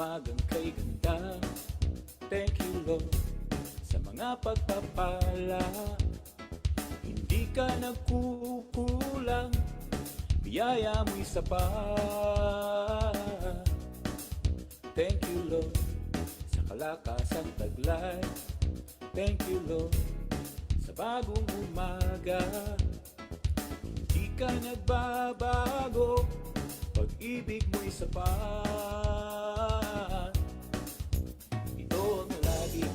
umagang kay ganda. Thank you Lord sa mga pagpapala. Hindi ka nagkukulang, biyaya mo'y sapat. Thank you Lord sa kalakasang taglay. Thank you Lord sa bagong umaga. Hindi ka nagbabago, pag-ibig mo'y sapat. Ito ang lagi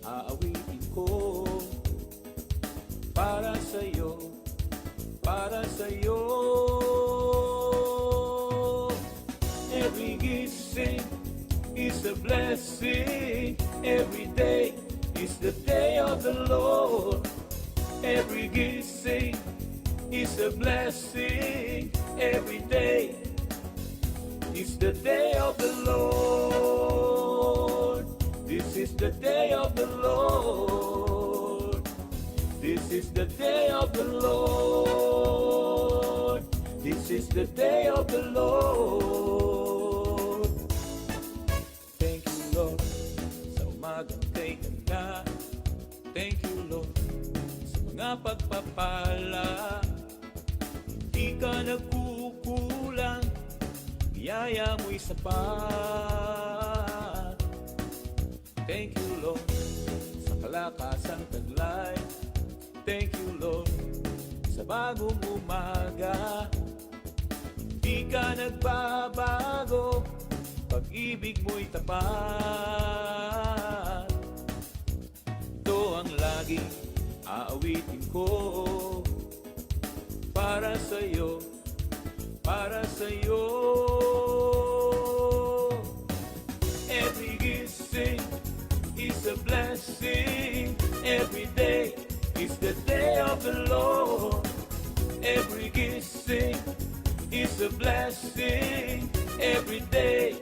aawitin ko, para sa'yo, para sa'yo. Every gising is a blessing. Every day is the day of the Lord. Every gising is a blessing. Every day is the day of the Lord. This is the day of the Lord. This is the day of the Lord. This is the day of the Lord. Thank you Lord sa umagang kay ganda. Thank you Lord sa mga pagpapala. Hindi ka nagkukulang, biyaya mo'y sapat. Thank you Lord sa kalakasang taglay. Thank you Lord sa bagong umaga. Hindi ka nagbabago, pag-ibig mo'y tapat. Ito ang laging aawitin ko, para sa'yo, para sa'yo. Every gising is a blessing. Every day is the day of the Lord. Every gising is a blessing. Every day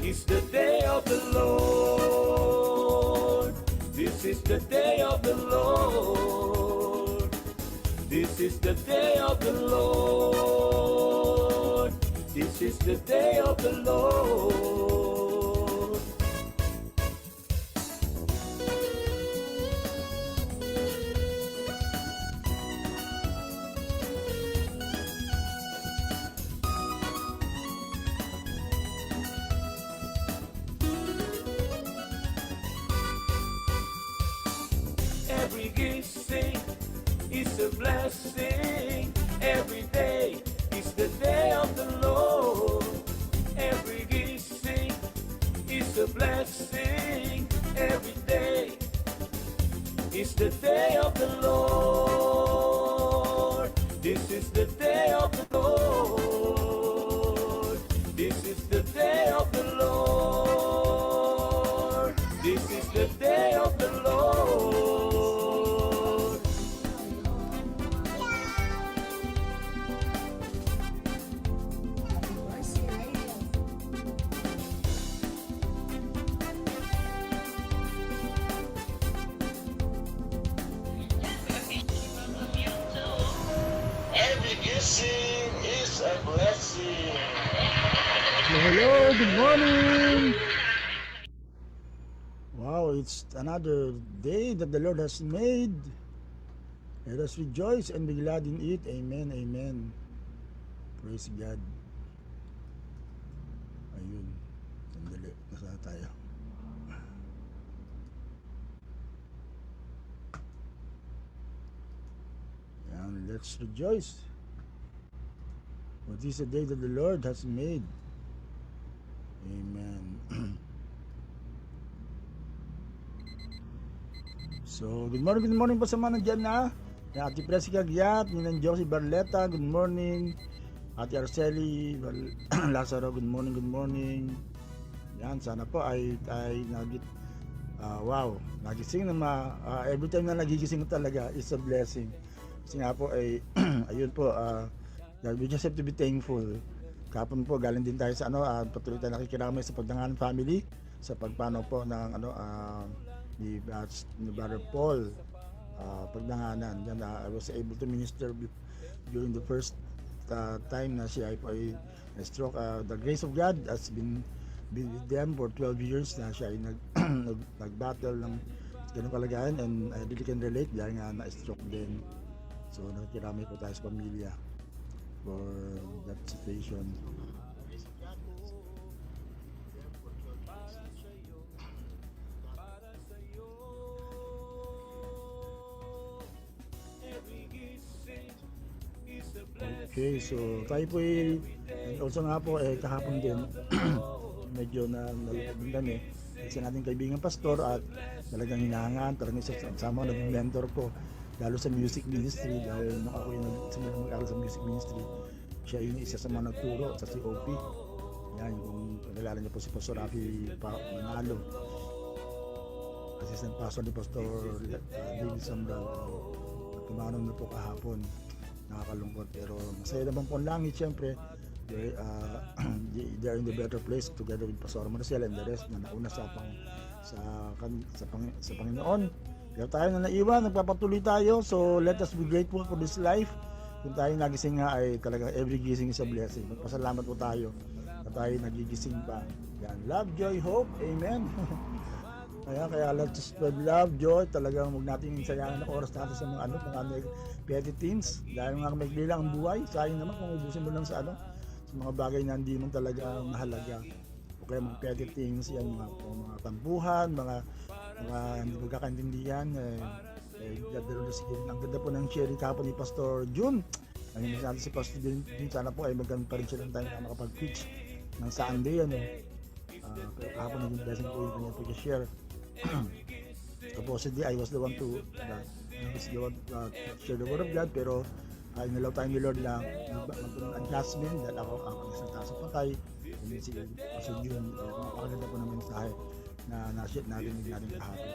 is the day of the Lord. This is the day of the Lord. This is the day of the Lord. This is the day of the Lord. Every gising is a blessing. Every day is the day of the Lord. Every gising is a blessing. Every day is the day of the Lord. This is the day of the Lord. This is the day of the Lord. This is the day of the Lord. Every blessing is a blessing. Hello, good morning. Wow, it's another day that the Lord has made. Let us rejoice and be glad in it. Amen, amen. Praise God. Ayun. Sandali. Nasaan tayo? And let's rejoice. For this is a day that the Lord has made. Amen. So, good morning po sa mga nandyan na. Ate Presica Giat, Ninang Josie Barleta, good morning. Ate Arceli Lazaro, good morning. Yan, sana po ay wow, nagising na every time na nagigising talaga is a blessing. Kasi nga po ay ayun po, we just have to be thankful. Kapon po galing din tayo sa patuloy tayo nakikiramay sa Pagdanganan family sa pagpano po ng ni Brother Paul Pagdanganan. Yan, I was able to minister during the first time na siya ay stroke. The grace of God has been been with them for 12 years na siya ay nag-battle ng ganung kalagayan, and I really can relate dahil nga na-stroke din. So nakikiramay po tayo sa pamilya for that situation. Okay, so tayo po also nga po kahapon din medyo nalungkot din kami kasi nating kaibigan pastor at talagang hinahangaan, talagang isa sa mga naging mentor ko lalo sa music ministry dahil nung ako yung nagsimula mag-aral sa music ministry, siya yung isa sa mga nagturo sa COP. Yan, kung kilala niyo po si Pastor Rafi Manalo, assistant pastor ni Pastor David Sambral. Tumanon na po kahapon, nakakalungkot pero masaya naman po ang langit syempre. They're in the better place together with Pastor Marcel and the rest na nauna sa Panginoon. Kaya tayo na naiwan, nagpapatuloy tayo. So let us be grateful for this life. Kung tayo nagising nga ay talagang every gising is a blessing. Magpasalamat po tayo na tayo nagigising pa. Yan. Love, joy, hope. Amen. Kaya let's spread love, joy. Talagang huwag natin sayangin ang oras natin sa mga petty things. Dahil nga may bilang ang buhay. Sayang naman kung ubusin mo lang sa mga bagay na hindi mo talaga mahalaga. O kaya mga petty things, yan, mga tampuhan, mga hindi magkakaintindihan. Ang ganda po ng sharing kahapon ni Pastor June. Nangyayon natin si Pastor June, sana po ay maganda pa rin siya ng tayo na makapag-preach ng Sunday. Pero kahapon naging blessing po yung kanya po share. Supposedly I was the one to share the word of God, pero inalaw tayo ni Lord lang magpunong adjustment dahil ako ang nagsalita sa patay. And si Pastor June, napakaganda po ng mensahe na na-share natin kahapon.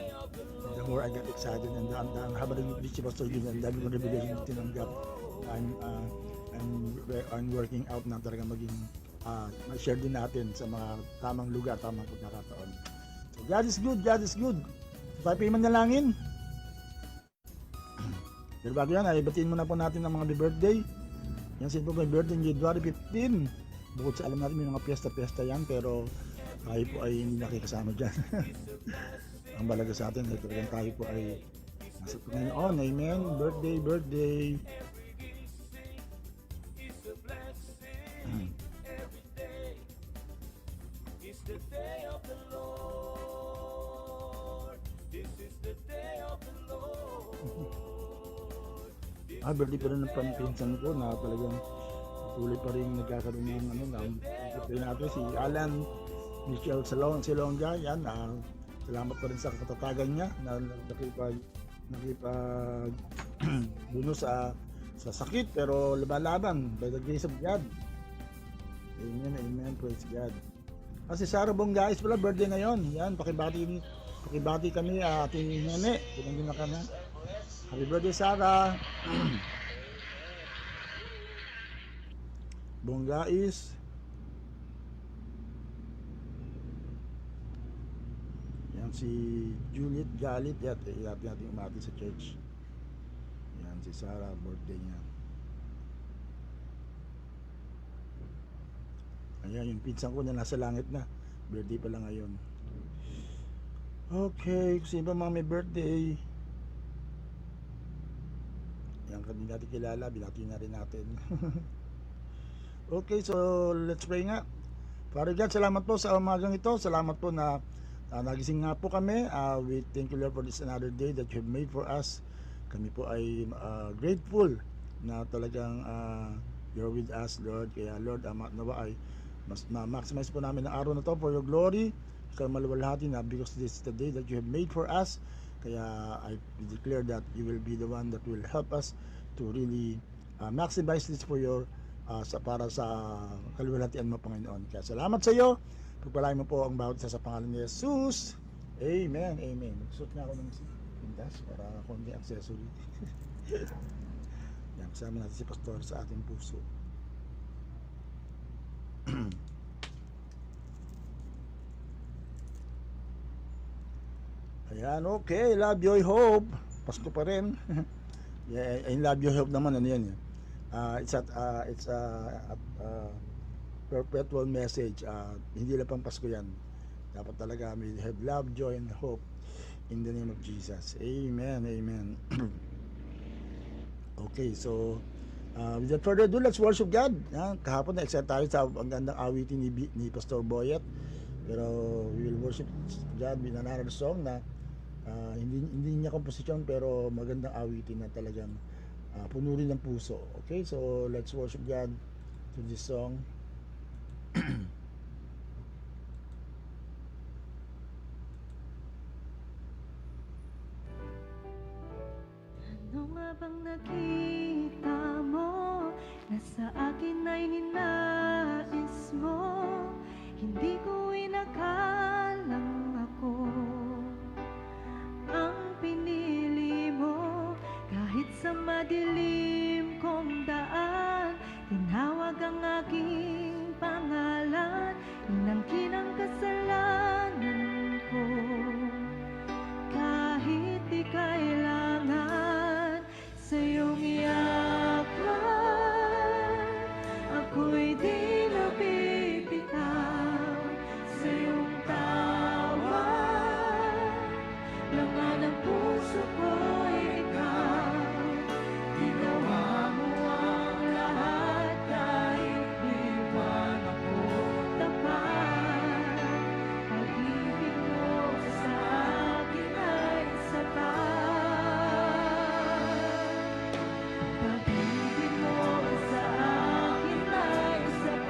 The more I got excited and habang nag-reach si Pastor June, ang dami kong revelation na tinanggap. I'm working out na talaga maging ma-share din natin sa mga tamang lugar, tamang pagkakataon. So God is good, God is good. So tayo pa manalangin. Pero bago yan, ay batiin muna po natin ang mga birthday. Yan sin po may birthday January 15. Bukod sa alam natin may mga piyesta-piyesta yan, pero tayo po ay hindi nakikasama dyan. Ang balaga sa atin ay talagang tayo po ay nasa Panginoon. Amen. Birthday. Birthday pa rin ng pinsan ko na talagang tuloy pa rin nagkakaroon ng birthday natin si Alan Michelle Silonga. Yan, salamat pa rin sa katatagan niya na nakipag buno sa sakit pero lumalaban by the grace of God. Amen, praise God. Si Sarah Bongais pala birthday ngayon. Yan, pakibati kami ating nene. Pinangin na ka na. Happy birthday, Sarah. Bongais. Yan si Juliet Galit. Yan, natin umati sa church. Yan si Sarah, birthday niya. Ayan, yung pinsan ko na nasa langit na. Birthday pa lang ngayon. Okay, kung sino mga may birthday. Yan, kanina natin kilala, binati na rin natin. Okay, so let's pray nga. Father God, salamat po sa umagang ito. Salamat po na nagising nga po kami. We thank you Lord for this another day that you have made for us. Kami po ay grateful na talagang you're with us, Lord. Kaya Lord, nawa ay mas ma-maximize po namin ang araw na to for your glory. Ikaw maluwalhati na because this is the day that you have made for us. Kaya I declare that you will be the one that will help us to really maximize this for your para sa kaluwalhatian mo, Panginoon. Kaya salamat sa iyo. Pagpalain mo po ang bawat isa sa pangalan ni Jesus. Amen. Magsuot na ako ng pintas para konti accessory. Yan, kasama natin si Pastor sa ating puso. Ayan, okay. Love, joy, hope. Pasko pa rin. Yeah, in love, joy, hope naman. Ano yan? It's perpetual message. Hindi lang pang Pasko yan. Dapat talaga may have love, joy, and hope in the name of Jesus. Amen, amen. Okay, so without further ado, let's worship God. Kahapon na-excite tayo sa ang gandang awitin ni Pastor Boyet. Pero we will worship God with another song na hindi niya komposisyon pero magandang awitin na talagang puno rin ng puso. Okay, so let's worship God to this song. Ano nga bang nakita mo na sa akin ay ninais mo? Hindi ko inakalang ako ang pinili mo. Kahit sa madilim kong daan, tinawag ang aking pangalan. Inangkin ang kasalanan ko. Kahit di kailangan sa iyong iyakan, ako'y di napipitaw sa iyong tawag. Laman ng puso ko'y ikaw, ginawa mo ang lahat kahit di man ako tapat. Pag-ibig mo sa akin ay sapat. Pag-ibig mo sa akin ay sapat.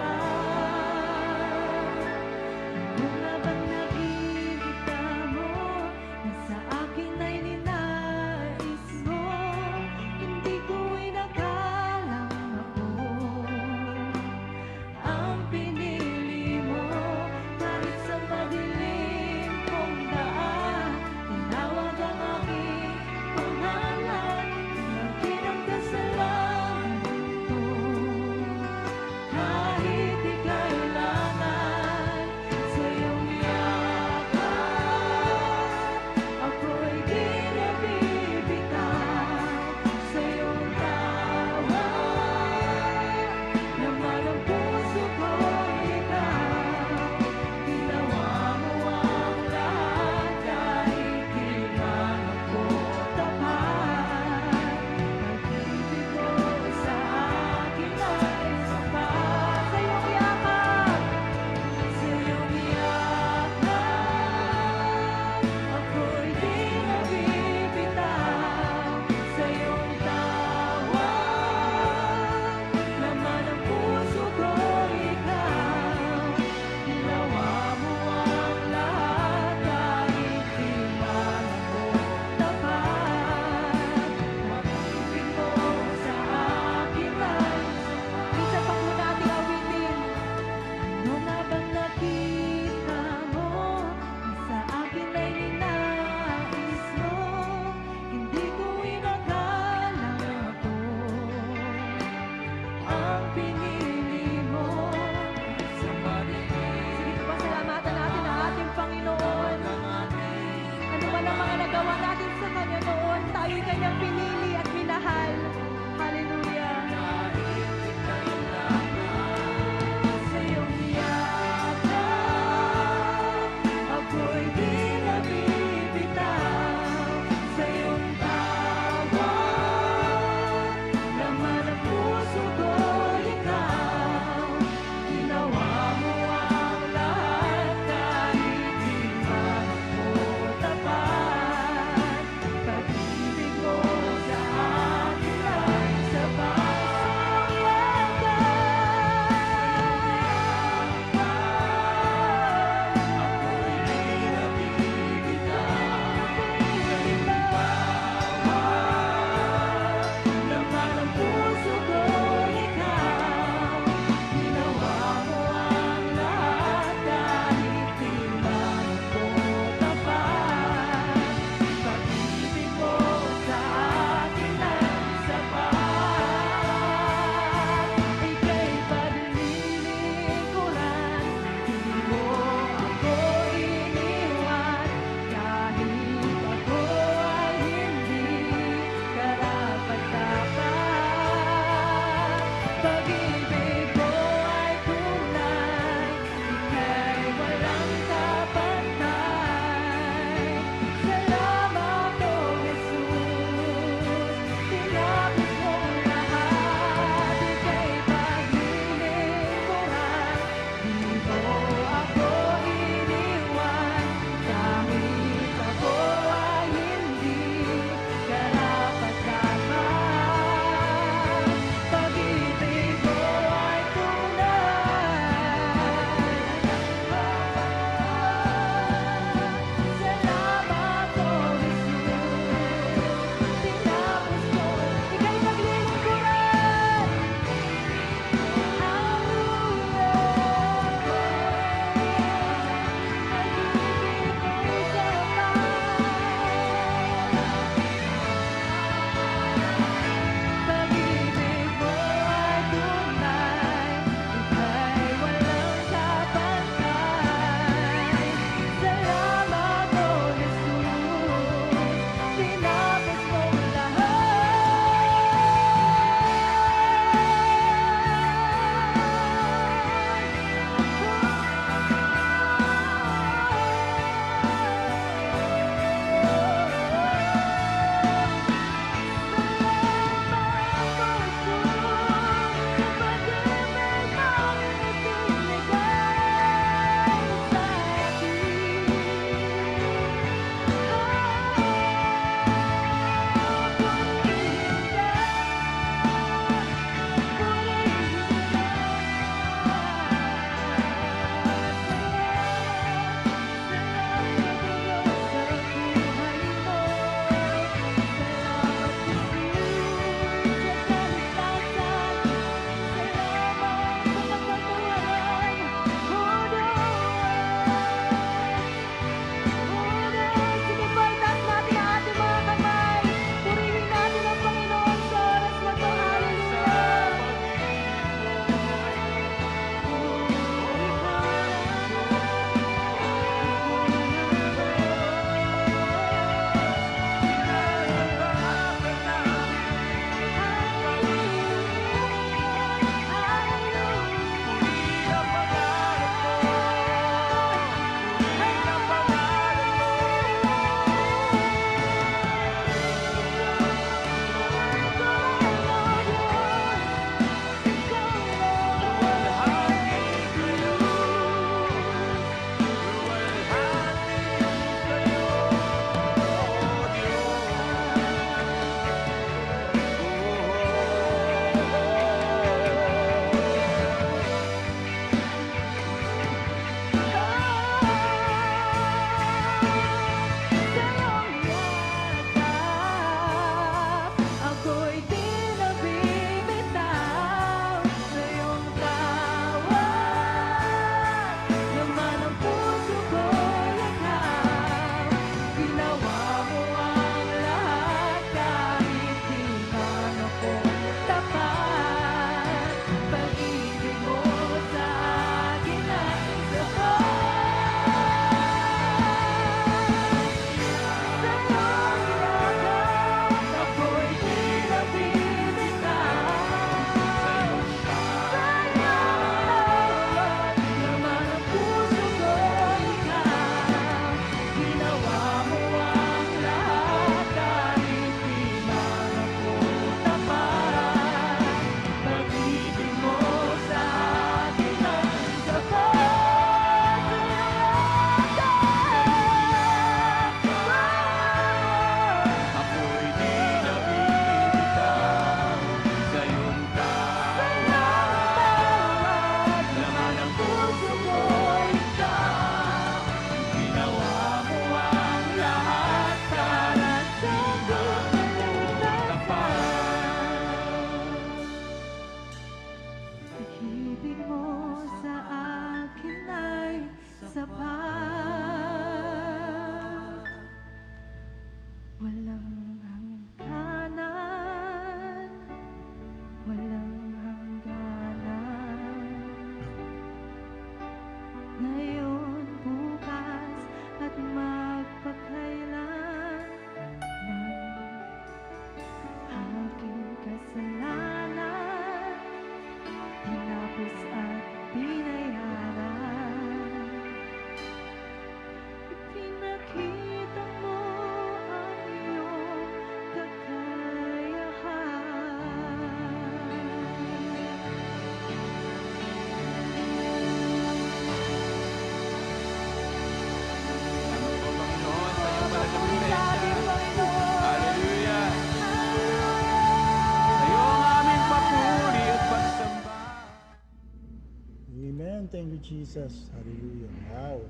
Amen. Thank you, Jesus. Hallelujah. Wow.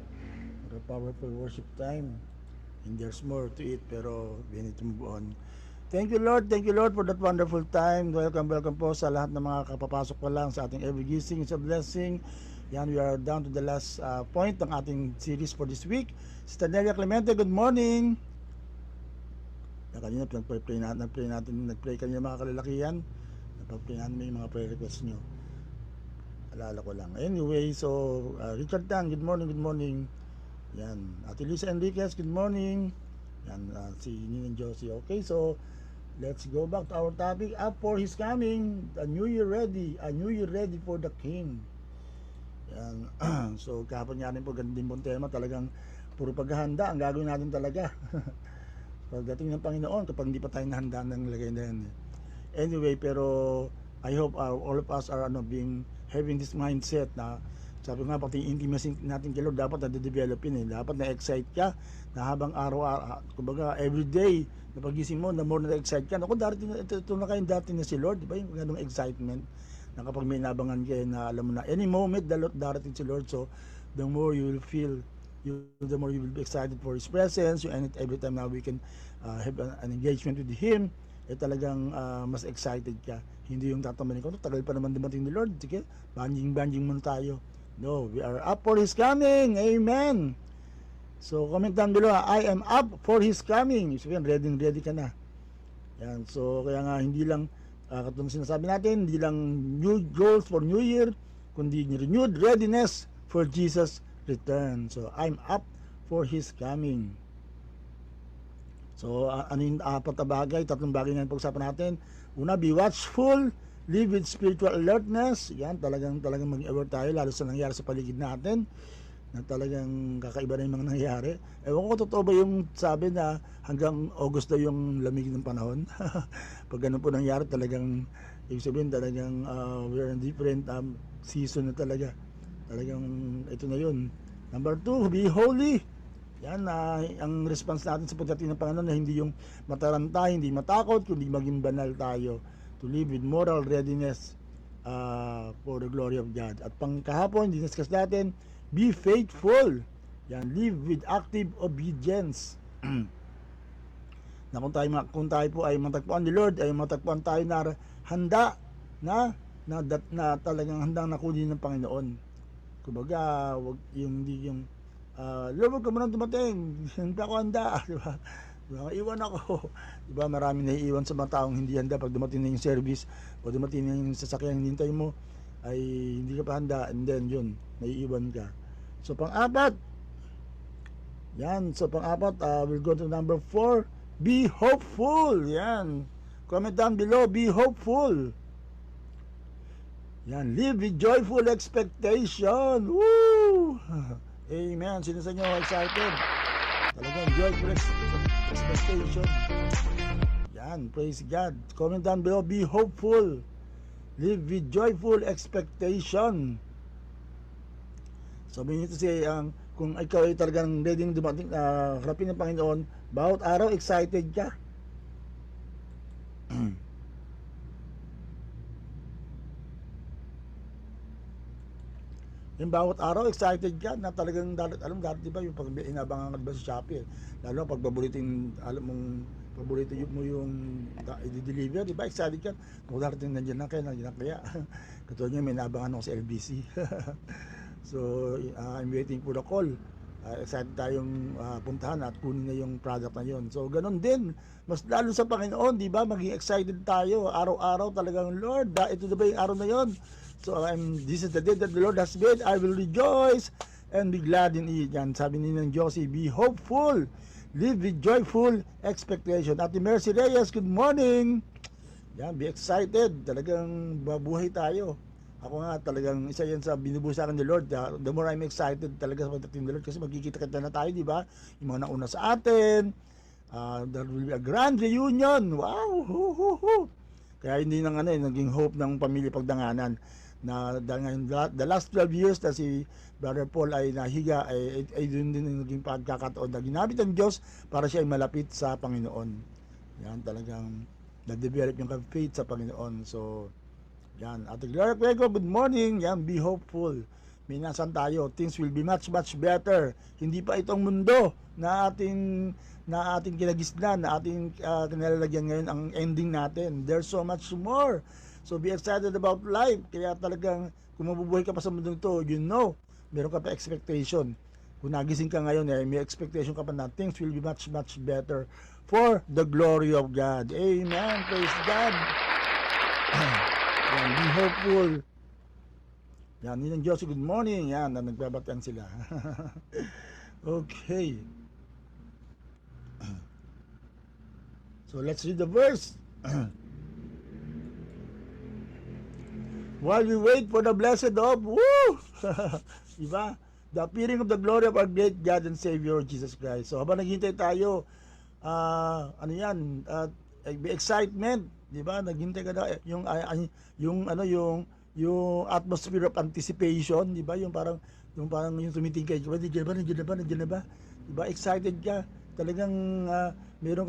What a powerful worship time. And there's more to it, pero we need to move on. Thank you, Lord. Thank you, Lord, for that wonderful time. Welcome po sa lahat ng mga kapapasok pa lang sa ating Every Gising is a Blessing. Yan, we are down to the last point ng ating series for this week. Sister Nelia Clemente, good morning. Yan, kanina, nag-pray kanina mga kalalakihan. Nag-pray natin yung mga prayer requests nyo. Alala ko lang. Anyway, so, Richard Tan, good morning, good morning. Yan, Ate Lisa Enriquez, good morning. Yan, si Ninang Josie. Okay, so, let's go back to our topic. Up for His coming, a new year ready for the King. Yan. So, kahapon nga rin po, ganun din pong tema, talagang puro paghahanda, ang gagawin natin talaga. Pagdating ng Panginoon, kapag hindi pa tayo nahanda ng lagay na yan. Anyway, pero, I hope all of us are having this mindset na, sabi nga, pati intimacy natin kay Lord, dapat na-developin dapat na-excite ka, na habang araw, kumbaga, everyday, na pagising mo, na more na-excite ka. Ako, ito na kayong dati na si Lord, di ba? Yung ganong excitement, na kapag may nabangan kayo, na alam mo na, any moment, darating si Lord, so, the more you will feel, the more you will be excited for His presence, and every time now we can have an engagement with Him, talagang mas excited ka. Hindi yung tatamanin ko, tagal pa naman dumating ni Lord, sige, banjing muna tayo. No, we are up for His coming. Amen. So, comment down below, I am up for His coming. Sabihin, ready ka na. Yan, so, kaya nga, hindi lang, katulad sinasabi natin, hindi lang new goals for New Year, kundi renewed readiness for Jesus' return. So, I'm up for His coming. So, ano yung apat na bagay? Tatlong bagay na yung pag-usapan natin. Una, be watchful, live with spiritual alertness. Yan, talagang mag-alert tayo, lalo sa nangyari sa paligid natin, na talagang kakaiba na yung mga nangyari. Ewan ko, totoo ba yung sabi na hanggang August na yung lamig ng panahon? Pag ganun po nangyari, talagang, ibig sabihin, talagang we're in different season na talaga. Talagang, ito na yun. Number 2, be holy. Yan, ang response natin sa pagdating ng Panginoon na hindi yung mataranta, hindi matakot, kundi maging banal tayo. To live with moral readiness for the glory of God. At pangkahapon, discuss natin, be faithful. Yan, live with active obedience. Na kung tayo po ay matagpuan ni Lord, ay matagpuan tayo na handa na talagang handang nakunin ng Panginoon. Kumbaga, hindi yung Lord, huwag ka mo nang dumating, hindi ako handa, di ba? Iwan ako. Diba, marami naiiwan sa mga taong hindi handa pag dumating na yung service o dumating na yung sasakyan hinintay mo, ay hindi ka pa handa, and then yun, naiiwan ka. So, pang-apat, yan, so pang-apat, we'll go to number 4, be hopeful. Yan, comment down below, be hopeful. Yan, live with joyful expectation. Woo! Amen. Sino sa inyo excited? Talagang joyful expectation. Yan, praise God. Comment down below, be hopeful. Live with joyful expectation. Sabi nito kung ikaw ay talagang ready na dumating, harapin ng Panginoon, bawat araw excited ka. Yung bawat araw excited ka na talagang dati di ba yung pag inabangan ka ba sa Shopee, lalo pag paborito mo yung i-deliver, di ba excited ka kung darating nandiyan na kaya katulad niya may inabangan ako sa LBC. So I'm waiting for the call. Excited tayong puntahan at kunin na yung product na yun. So ganun din, mas lalo sa Panginoon, di ba, maging excited tayo araw-araw talagang, Lord, ito na ba yung araw na yun? So this is the day that the Lord has made. I will rejoice and be glad in it. Yan, sabi ni Nang Josie, be hopeful, live with joyful expectation. Ate Mercy Reyes, good morning. Yan, be excited. Talagang mabuhay tayo. Ako nga, talagang isa yan sa binubuhay sa akin ni Lord. The more I'm excited talaga sa pagdating ni Lord, kasi magkikita-kita na tayo, di ba? Yung mga nauna sa atin. There will be a grand reunion. Wow! Kaya hindi naging hope ng pamilya Pagdanganan na dahil ngayon the last 12 years na si Brother Paul ay nahiga, ay doon din naging pagkakataon na ginamit ng Diyos para siya ay malapit sa Panginoon. Yan, talagang na-develop yung faith sa Panginoon. So Yan, Ate Gloria Cueco, good morning. Yan, be hopeful. Minasan tayo, things will be much better. Hindi pa itong mundo na ating kinagisnan, na ating kinalalagyan ngayon ang ending natin. There's so much more. So be excited about life. Kaya talagang kung mabubuhay ka pa sa mundo ito, you know, meron ka pa expectation. Kung nagising ka ngayon, may expectation ka pa na things will be much better for the glory of God. Amen. Praise God. Yan, be hopeful. Yan, Ninang Josie, good morning. Yan, na nagbabatan sila. Okay. So let's read the verse. While we wait for the blessed hope, woo! Diba? The appearing of the glory of our great God and Savior Jesus Christ. So habang naghihintay tayo, ano yan, may excitement, di ba? Naghintay ka na yung atmosphere of anticipation, di ba? Yung parang yung tumitingkay, nandiyan na ba? Di ba? Excited ka. Talagang meron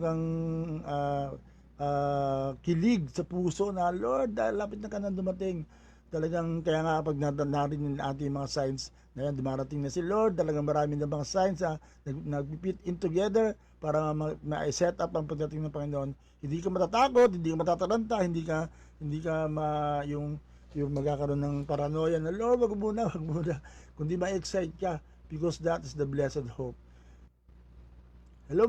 kang kilig sa puso na Lord, lapit na ka na dumating. Talagang kaya nga pag narinig natin mga signs na yan, dumarating na si Lord, talagang marami na mga signs nag-fit in together para ma-set up ang pagdating ng Panginoon. Hindi ka matatakot, hindi ka matataranta, hindi ka yung magkakaroon ng paranoia na Lord, wag muna, kundi ma-excite ka because that is the blessed hope. Hello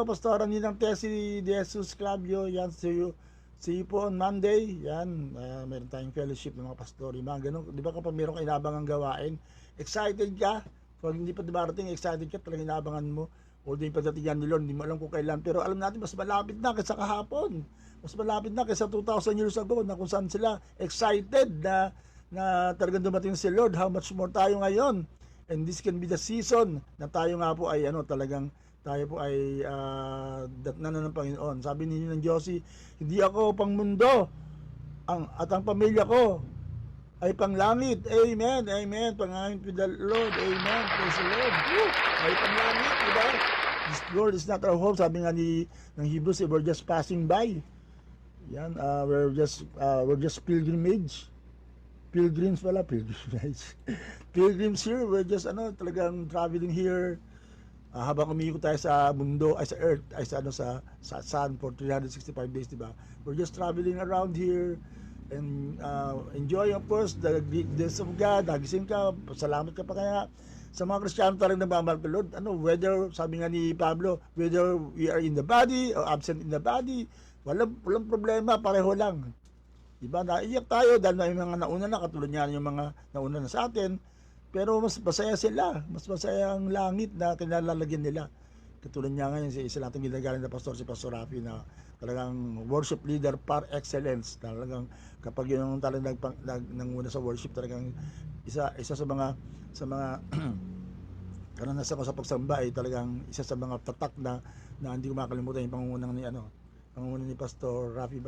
Pastor Ninang Tessie de Jesus Clavio, yan, see you po on Monday. Yan, meron tayong fellowship ng mga pastor, yung mga ganun. Di ba kapag meron ka inaabangang gawain, excited ka. Pag hindi pa dumarating, excited ka, talagang inaabangan mo. Although yung pagdating yan ni Lord, hindi mo alam kung kailan. Pero alam natin, mas malapit na kaysa kahapon. Mas malapit na kaysa 2,000 years ago na kung saan sila excited na talagang dumating si Lord. How much more tayo ngayon? And this can be the season na tayo nga po ay talagang tayo po ay datnan ng Panginoon. Sabi ninyo ng Josie, hindi ako pang mundo, at ang pamilya ko ay panglangit. Amen, amen. Pangangin to the Lord. Amen. Praise the Lord. Woo! Ay panglangit, diba? This Lord is not our hope. Sabi nga ng Hebrews, we're just passing by. Yan, we're just pilgrimage. Pilgrims pala, pilgrimage. Pilgrims here, we're just talagang traveling here. Habang umiikot tayo sa mundo, sa earth, sa sun for 365 days, diba? We're just traveling around here and enjoy, of course, the greatness of God. Nagising ka, salamat ka pa kaya. Sa mga Kristiyano talagang nagmamahal ka, Lord, whether, sabi nga ni Pablo, whether we are in the body or absent in the body, walang problema, pareho lang. Diba? Naiyak tayo dahil may mga nauna na, katulad niya yung mga nauna na sa atin. Pero mas masaya sila, mas masaya ang langit na kinalalagyan nila. Katulad niya ngayon, isa natin ginagaling na pastor, si Pastor Rafi, na talagang worship leader par excellence. Talagang kapag yun ang talagang nanguna sa worship, talagang isa sa mga karanasan ko sa pagsamba ay talagang isa sa mga tatak na hindi ko makalimutan yung pangungunan ni Pastor Rafi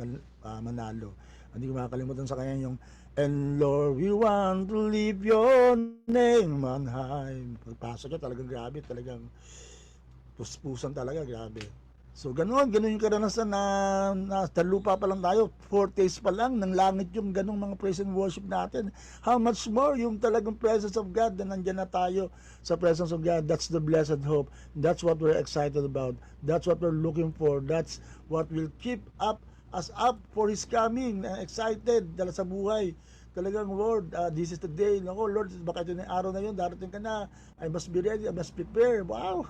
Manalo. Hindi ko makakalimutan sa kanya yung And Lord, we want to lift your name on high. Pagpasok niya talagang grabe, talagang puspusan talaga, grabe. So ganun yung karanasan na sa lupa pa lang tayo, 4 days pa lang ng langit yung ganung mga praise and worship natin. How much more yung talagang presence of God na nandyan na tayo sa presence of God. That's the blessed hope. That's what we're excited about. That's what we're looking for. That's what will keep us up for His coming. Excited dala sa buhay. Talagang Lord, this is the day. Nako Lord, baka ito na yung araw na yun, darating ka na. I must be ready, I must prepare. Wow!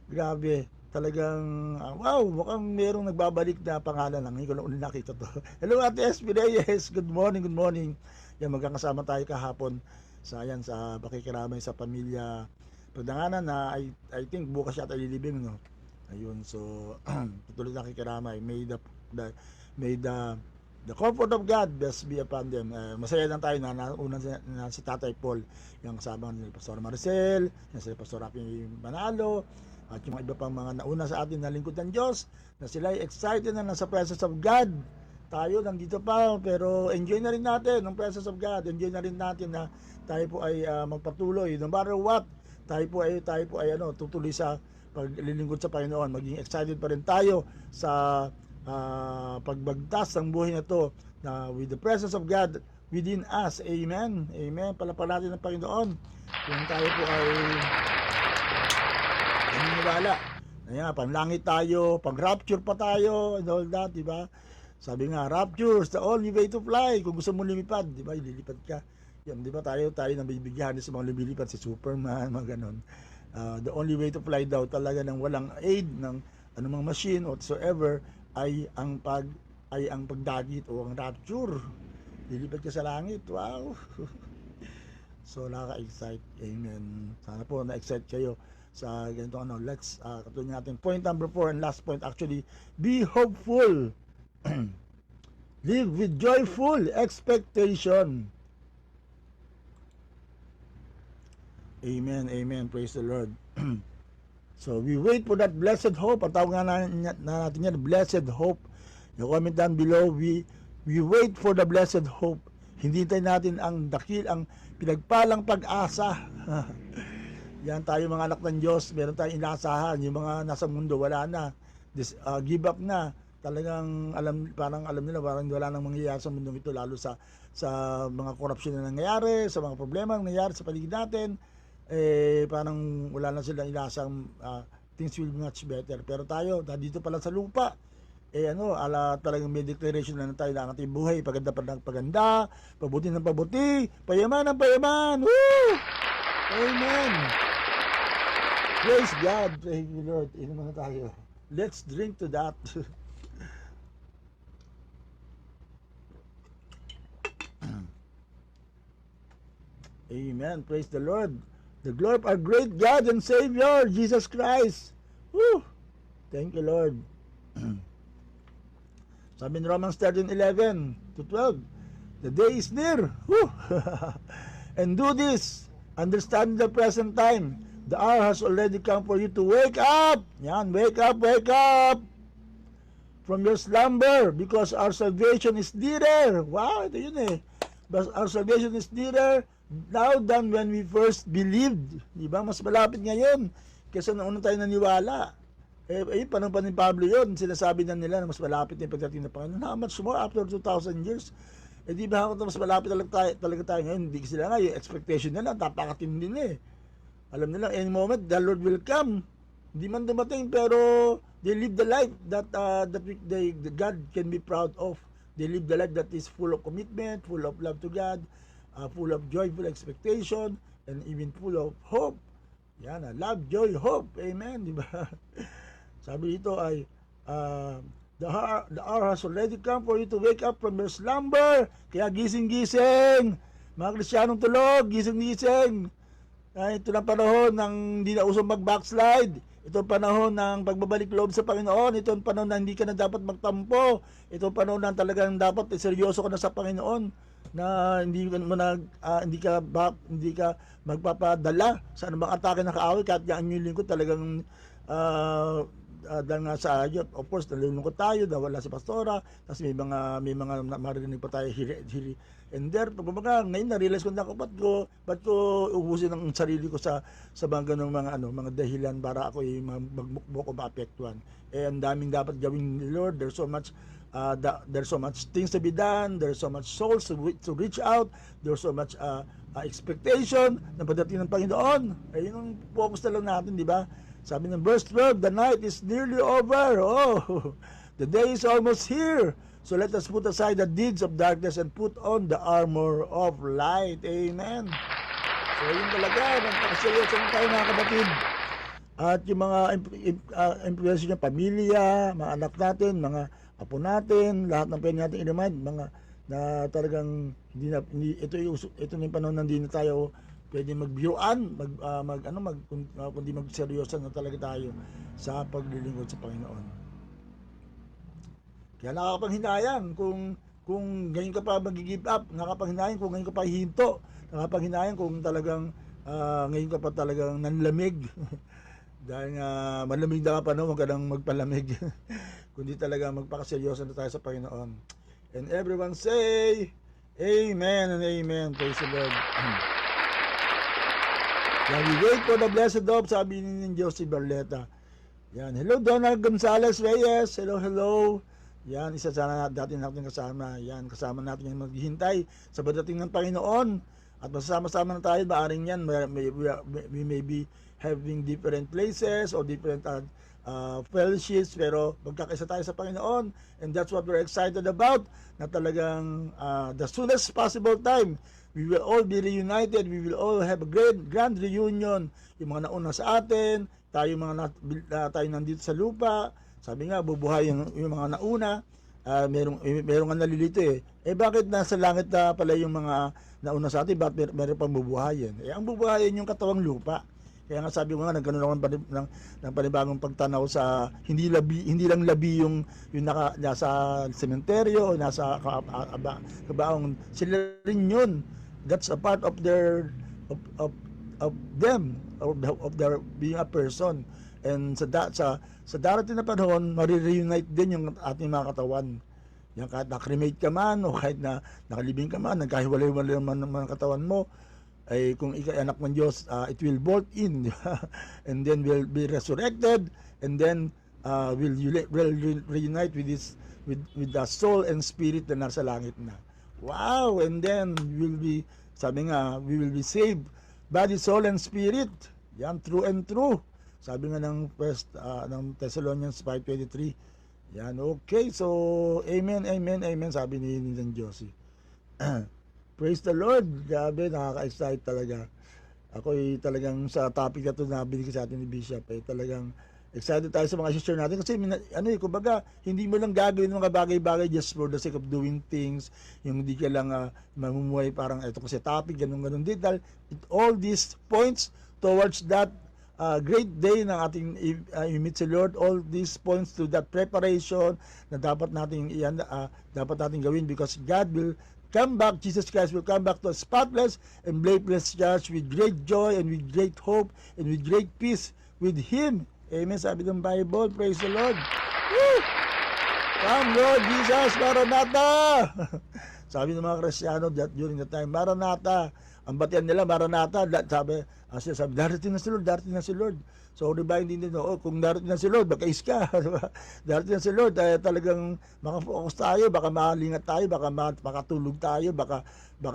Grabe. Talagang, wow, mukhang merong nagbabalik na pangalan lang. Hindi ko lang ulit nakita to. Hello Ate SB Reyes, good morning. Yan, magkakasama tayo kahapon sa pakikiramay sa pamilya Pagdanganan na I think bukas yata ililibing, no? Ayun, so tuloy na kikiramay. May the comfort of God best be upon them. Masaya lang tayo na si Tatay Paul, yung kasama ni Pastor Maricel, yung si Pastor Rafi Manalo, at yung iba pang mga nauna sa atin na lingkod ng Diyos, na sila ay excited na nasa presence of God. Tayo nandito pa, pero enjoy na rin natin ang presence of God. Enjoy na rin natin na tayo po ay magpatuloy. No matter what, tayo po ay tutuloy sa paglilingkod sa Panginoon. Maging excited pa rin tayo sa pagbagtas ng buhay na to with the presence of God within us. Amen. Amen. Palapalan natin ng Panginoon. Kung tayo po ay naniniwala. Ayan, panlangit tayo, pag-rapture pa tayo, and all that, di ba? Sabi nga, rapture is the only way to fly. Kung gusto mo lumipad, di ba, ililipad ka. Yan, di ba, tayo nang bibigyan sa mga lumilipad, si Superman, mga ganon. The only way to fly daw talaga ng walang aid ng anumang machine whatsoever ay ang pagdagit o ang rapture. Lilipad ka sa langit. Wow. So nakaka-excite. Amen. Sana po na-excite kayo sa ganito Let's katulad natin point number 4 and last point actually, be hopeful. Live with joyful expectation. Amen. Amen. Praise the Lord. So we wait for that blessed hope. Ang tawag nga natin yan, blessed hope. Yung comment down below, we wait for the blessed hope. Hintay natin ang pinagpalang pag-asa. Yan tayo mga anak ng Diyos, meron tayong inaasahan. Yung mga nasa mundo, wala na. Give up na. Talagang parang alam nila, parang wala nang mangyayari sa mundo ito, lalo sa mga korupsyon na nangyayari, sa mga problema na nangyayari sa paligid natin. Parang wala na silang inaasang things will be much better. Pero tayo, dito pala sa lupa, talagang may declaration na tayo na ang ating buhay, paganda pa ng paganda, pabuti ng pabuti, payaman ng payaman. Woo! Amen. Praise God. Praise the Lord. Inuman na tayo. Let's drink to that. Amen. Praise the Lord. The glory of our great God and Savior, Jesus Christ. Woo! Thank you, Lord. Sabi in Romans 13:11 to 12, the day is near. Woo! And do this, understand the present time. The hour has already come for you to wake up. Yan, wake up from your slumber, because our salvation is nearer. Wow, ito yun eh. But our salvation is nearer now than when we first believed. Diba? Mas malapit ngayon kaysa noong tayo naniwala. Panahon pa ni Pablo yun, sinasabi na nila na mas malapit na yung pagdating ng Panginoon. How much more after 2,000 years? Di ba mas malapit talaga tayo ngayon? Hindi sila nga, yung expectation nila, tapakatindi na eh. Alam nila, any moment, the Lord will come. Hindi man dumating, pero they live the life that God can be proud of. They live the life that is full of commitment, full of love to God, full of joyful expectation, and even full of hope. Yan, love, joy, hope. Amen, di ba? Sabi dito ay, the hour has already come for you to wake up from your slumber. Kaya gising-gising. Mga Kristiyanong tulog, gising-gising. Ito na panahon ng hindi na usong mag-backslide. Ito ang panahon ng pagbabalik loob sa Panginoon. Ito ang panahon na hindi ka na dapat magtampo. Ito ang panahon na talagang dapat seryoso ka na sa Panginoon, na hindi ka magpapadala sa anumang atake ng kaaway, kahit yan yung lingkod talagang dahil nga sa ayot. Of course, nalulungkot tayo dahil wala si Pastora, tapos may mga marinig pa tayo here and there. Pagbabaga, ngayon na-realize ko na ba't ko ubusin ang sarili ko sa mga ganung mga dahilan para ako magmukbok o maapektuhan. Ang daming dapat gawin ni Lord. There's so much things to be done. There's so much souls to reach out. There's so much expectation na pagdating ng Panginoon. Yun ang focus na lang natin, di ba? Sabi ng verse 12, the night is nearly over. Oh, the day is almost here. So let us put aside the deeds of darkness and put on the armor of light. Amen. So yun talaga, nagpakaseryoso tayo mga kapatid. At yung mga influence ng pamilya, mga anak natin, mga apo natin, lahat ng pwede natin i-remind, mga na talagang ito na yung panahon na hindi na tayo pwede magbiruan, kundi magseryoso na talaga tayo sa paglilingkod sa Panginoon. Kaya nakakapanghinayang kung ganyan ka pa mag-give up, nakakapanghinayang kung ganyan ka pa hihinto, nakakapanghinayang kung talagang ngayon ka pa talagang nanlamig. Dahil nga malamig na ka pa, huwag ka nang magpalamig. Kundi talaga magpakaseryoso na tayo sa Panginoon. And everyone say, Amen and Amen. Praise the Lord. Yan, we wait for the blessed hope, sabi ni Josie Barleta. Yan, hello Donald Gonzalez Reyes. Hello. Yan, isa sana dati natin kasama. Yan, kasama natin yung maghihintay sa pagdating ng Panginoon. At masama-sama na tayo, maaring yan, we may be having different places or different fellowships, pero magkakaisa tayo sa Panginoon. And that's what we're excited about, na talagang the soonest possible time, we will all be reunited, we will all have a grand reunion. Yung mga nauna sa atin, tayo tayo nandito sa lupa, sabi nga, bubuhay yung mga nauna, merong nga nalilito eh. Bakit nasa langit na pala yung mga nauna sa atin, bakit meron pang bubuhayin? Ang bubuhayin yung katawang lupa. Kaya nga sabi ko nga, nagkaroon ako ng panibagong pagtanaw sa hindi lang labi yung nasa sementeryo o nasa kabaong. Sila rin yun. That's a part of their of them, of their being a person. And sa darating na panahon, marireunite din yung ating mga katawan. Yan, kahit na-cremate ka man, o kahit na nakalibing ka man, nagkahiwalay-walay man ng mga katawan mo, ay kung ikaw anak ng Diyos, it will bolt in, and then will be resurrected, and then will reunite with the soul and spirit na nasa langit na. Wow! And then sabi nga, we will be saved, body, soul, and spirit. Yan, true and true. Sabi nga ng ng Thessalonians 5:23. Yan, okay. So, amen, amen, amen, sabi ni Josie. Praise the Lord. Grabe, nakaka-excite talaga. Ako talagang sa topic na ito na binigay sa atin ni Bishop, talagang excited tayo sa mga sister natin kasi kumbaga, hindi mo lang gagawin mga bagay-bagay just for the sake of doing things, yung hindi ka lang mamumuhay parang ito kasi topic, ganun-ganun din. All these points towards that great day ng ating meet si Lord, all these points to that preparation na dapat nating gawin because God will come back, Jesus Christ will come back to a spotless and blameless church with great joy and with great hope and with great peace with Him. Amen. Sabi ng Bible, praise the Lord. Woo! Come Lord Jesus, Maranatha! Sabi ng mga Kristyano during the time, Maranatha. Ang batian nila, Maranatha. Sabi, darating na si Lord, darating na si Lord. So, diba, hindi nito, kung darating na si Lord, baka iska. Diba? Darating na si Lord, talagang makafocus tayo, baka malingat tayo, baka makatulog tayo, baka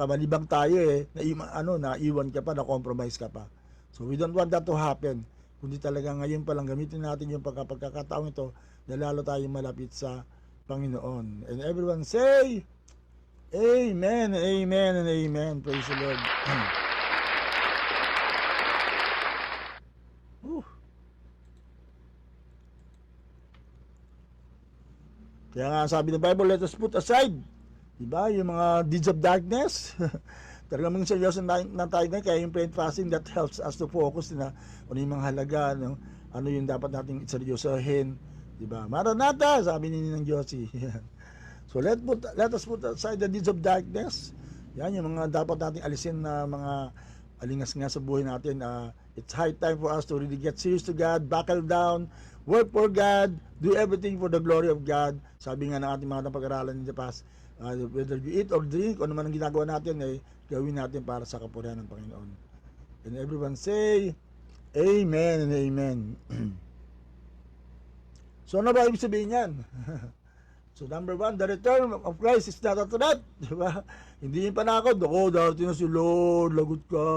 malibang tayo naiwan ka pa, na-compromise ka pa. So, we don't want that to happen. Kundi talaga ngayon pa lang gamitin natin yung pagkakataong ito na lalo tayong malapit sa Panginoon. And everyone say, Amen, Amen, and Amen. Praise the Lord. Kaya nga sabi ng Bible, let us put aside, diba, yung mga deeds of darkness. Talagang mga seryoso na tayo na, kaya yung prayer fasting that helps us to focus na ano yung mga halaga, ano yung dapat nating seryosohin, diba? Maranatha, sabi ni ng Josie. So let us put aside the deeds of darkness. Yan yung mga dapat nating alisin na mga alingas nga sa buhay natin. It's high time for us to really get serious to God, buckle down, work for God, do everything for the glory of God. Sabi nga ng ating mga napag-aralan in the past, whether you eat or drink, o naman ang ginagawa natin, gawin natin para sa kapurihan ng Panginoon. And everyone say, Amen and Amen. So ano ba ibig sabihin yan? So number one, the return of Christ is not a threat. Diba? Hindi yung panakot, darating na si Lord, lagot ka.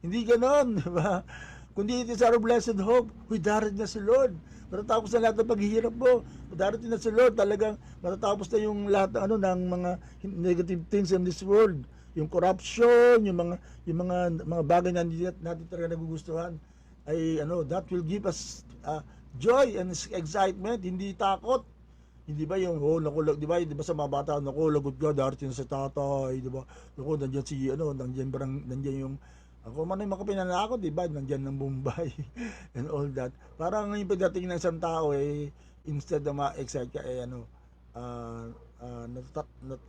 Hindi ganon. Diba? Kundi it is our blessed hope, darating na si Lord. Matatapos na lahat ng paghihirap mo. Darating na si Lord, talagang matatapos na yung lahat ng mga negative things in this world. Yung corruption, yung mga bagay na natin talaga nagugustuhan, ay that will give us joy and excitement, hindi takot. Hindi ba yung di ba sa mga bata, lagot ka, darating na sa tatay, di ba? Nandiyan yung ako man ay makapinanakot, di ba? Nandiyan ng Mumbai and all that. Parang yung pagdating ng isang tao instead na ma-excite ka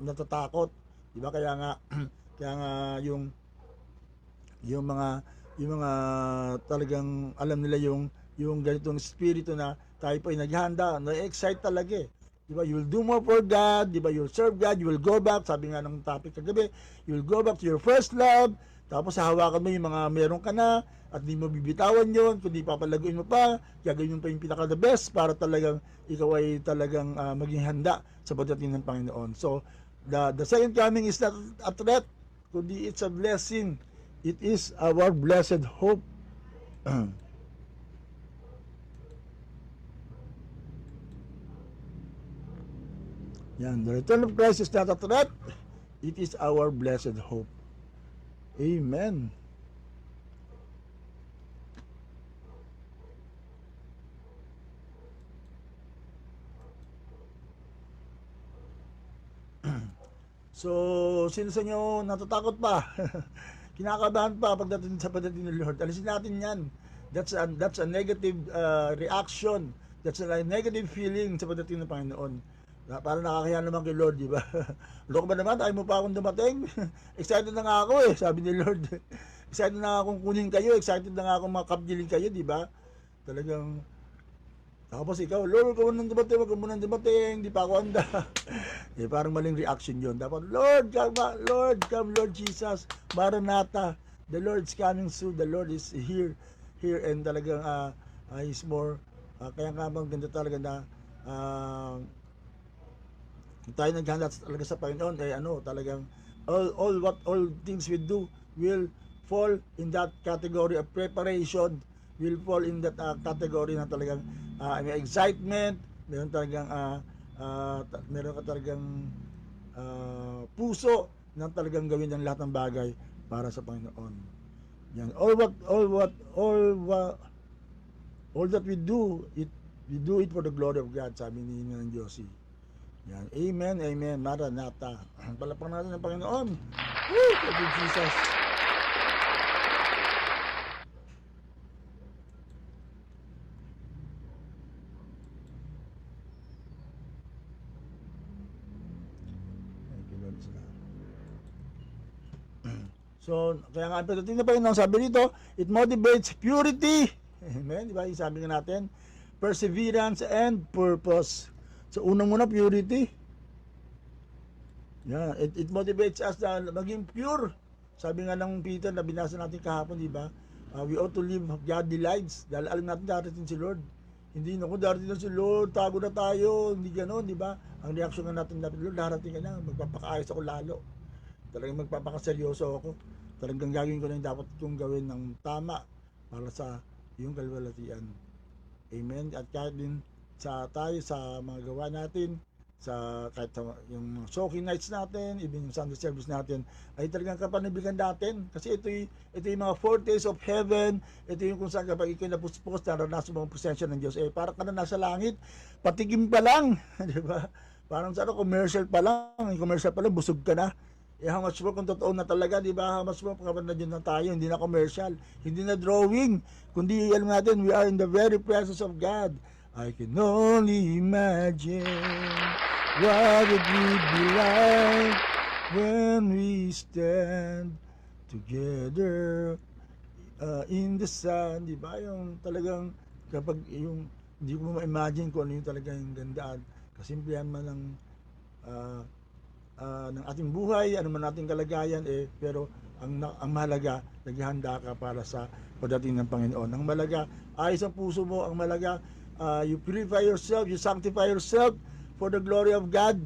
natatakot, di ba? Kaya nga yung mga talagang alam nila yung ganitong espiritu na tayo pa ay naghahanda, na-excite talaga Diba? You will do more for God, diba? You'll serve God, you will go back, sabi nga ng topic kagabi, you will go back to your first love, Tapos hahawakan mo yung mga meron ka na at di mo bibitawan yon, kundi papalaguin mo pa, gagawin mo pa yung pinaka the best para talagang ikaw ay talagang maging handa sa pagdating ng Panginoon. So, the second coming is not a threat, kundi it's a blessing. It is our blessed hope. Yan, the return of Christ is not a threat. It is our blessed hope. Amen. So, sino sa inyo natatakot pa? Kinakabahan pa pagdating sa pagdating ng Lord. Alisin natin yan. That's a negative reaction. That's a negative feeling sa pagdating ng Panginoon. Para nakakaya naman kay Lord, di ba? Loko ba naman? Ayaw mo pa akong dumating? Excited na nga ako eh, sabi ni Lord. Excited na nga akong kunin kayo, excited na nga akong makapgilin kayo, di ba? Talagang, tapos ikaw, Lord, huwag mo nang dumating, huwag mo nang dumating, di pa ako handa. Eh, parang maling reaction yon. Dapat, Lord, come, Lord Jesus, Maranatha, the Lord's coming soon, the Lord is here, and talagang, is more, kaya nga bang ganda talaga na, tayo naghanda talaga sa Panginoon ay talagang all things we do will fall in that category of preparation, will fall in that category na talagang may excitement, meron ka talagang puso na talagang gawin ang lahat ng bagay para sa Panginoon. Yan, all that we do it for the glory of God, sabi ni Nanang Josie. Yan. Amen, amen. Maranatha. Palapang natin ng Panginoon. Woo! Thank you, Jesus. Thank you, Lord. So, kaya nga, pagdating na Panginoon, sabi dito, it motivates purity. Amen. Di ba? Sabi nga natin, perseverance and purpose. So, unang muna, purity. Yeah, it motivates us na maging pure. Sabi nga ng Peter na binasa natin kahapon, di ba? We ought to live godly lives. Dahil alam natin darating si Lord. Hindi na darating na si Lord, tago na tayo. Hindi gano'n, di ba? Ang reaksyon nga natin, Lord, darating ka na. Magpapakaayos ako lalo. Talagang magpapakaseryoso ako. Talagang gagawin ko na yung dapat kong gawin ng tama para sa iyong kalwalatian. Amen. At kahit din tayo sa mga gawa natin, kahit sa yung soaking nights natin, even yung Sunday service natin, ay talagang kapanibigan natin. Kasi ito yung mga foretaste of heaven, ito yung kung saan kapag ikaw napuspos, naranasan mo ang presensya ng Diyos, para ka na nasa langit, patigim pa lang, di ba? Parang commercial pa lang, busog ka na. How much more kung totoo na talaga, di ba? How much more kapag na dyan na tayo, hindi na commercial, hindi na drawing, kundi alam natin, we are in the very presence of God. I can only imagine what it would be like when we stand together in the sun, di ba? Yung talagang kapag yung hindi mo ma-imagine kung ano yung talaga yung gandaan, kasimplihan man ng ating buhay, ano man ating kalagayan, pero ang mahalaga, naghihanda ka para sa pagdating ng Panginoon. Ang mahalaga, ayos ang puso mo, ang mahalaga, you purify yourself, you sanctify yourself for the glory of God.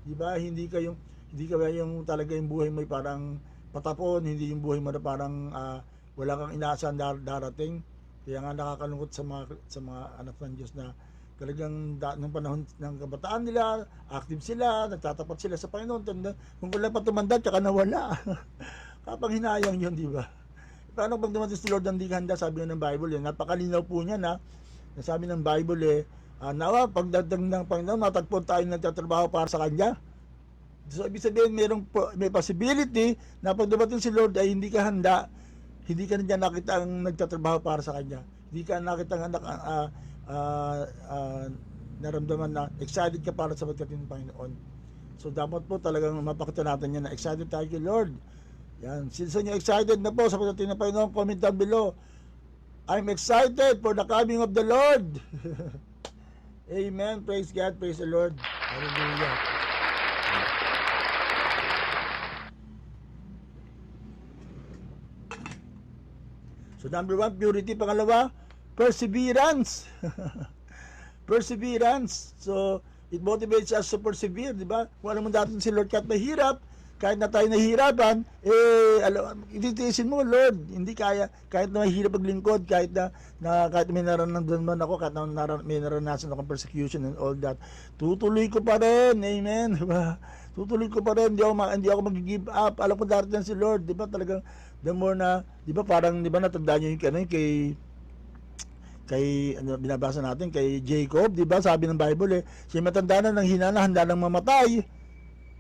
Di ba? Hindi ka yung talaga yung buhay mo parang patapon, hindi yung buhay mo na parang wala kang inaasahan darating. Kaya nga nakakalungkot sa mga anak ng Diyos na talagang nung panahon ng kabataan nila, active sila, nagtatapat sila sa Panginoon. Kung wala pa tumanda, tsaka nawala. Kapag hinayang yun, di ba? Paano pag dumating si Lord, hindi ka handa, sabi ng Bible yun. Napakalinaw po niya na sabi ng Bible nawa, pagdating ng Panginoon, matagpo tayo nagtatrabaho para sa Kanya. So, ibig sabihin, may possibility na pag dumating si Lord ay hindi ka handa, hindi ka na nakita ang nagtatrabaho para sa Kanya. Hindi ka nakita ang naramdaman na excited ka para sa pagdating ng Panginoon. So, dapat po talagang mapakita natin yan na excited tayo kay Lord. Yan. Since nyo excited na po sa pagdating ng Panginoon, comment down below. I'm excited for the coming of the Lord. Amen. Praise God. Praise the Lord. Hallelujah. So number 1, purity. Pangalawa, perseverance. Perseverance. So it motivates us to persevere, di ba? Kung alam mo dati si Lord kahit mahirap, kahit na tayo nahihirapan, ititiisin mo, Lord, hindi kaya, kahit na mahirap paglingkod, kahit na kahit may naranasan man ako, kahit na may naranasan akong persecution and all that, tutuloy ko pa rin, amen, diba? Tutuloy ko pa rin, hindi ako mag-give up. Alam ko darating si Lord, di ba? Talagang the more na, di ba, parang, di ba, natandaan nyo yung kay ano binabasa natin kay Jacob, 'di ba? Sabi ng Bible siya matanda na nang hinana, handa nang mamatay.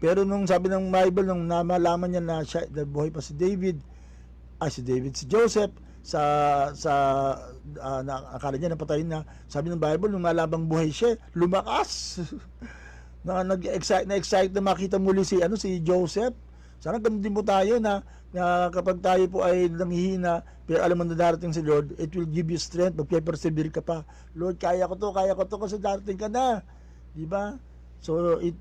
Pero nung sabi ng Bible nung namalaman niya na siya buhay pa si si Joseph akala niya napatay na. Sabi ng Bible nung malabang buhay siya, lumakas. na-excite na makita muli si Joseph. Sana ganun din po tayo na kapag tayo po ay nanghihina, pero alam mo na darating si Lord, it will give you strength, magpe-persevere ka pa. Lord, kaya ko to kasi darating ka na. Di ba? So it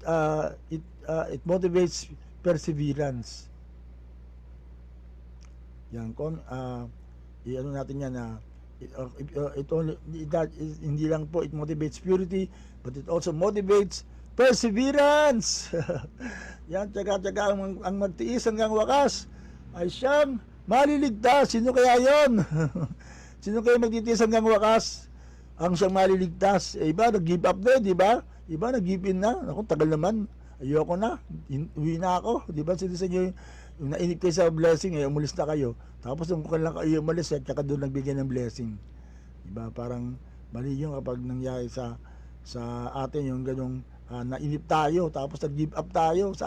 motivates perseverance. Yan ano natin yan na hindi lang po it motivates purity, but it also motivates perseverance. Yan, tsaga-tsaga ang magtiis hanggang wakas ay siyang maliligtas. Sino kaya yon? Sino kaya magtitiis hanggang wakas? Ang siyang maliligtas. Iba nag-give up na, di ba? Iba nag-give in na. Ako, tagal naman. Ayoko na. Uwi na ako. Di ba? Sino sa inyo, yung nainip kayo sa blessing, umalis na kayo. Tapos kung lang kayo umalis, tsaka doon nagbigay ng blessing. Di ba? Parang mali yung kapag nangyari sa atin yung ganong nainip tayo, tapos nag-give up tayo.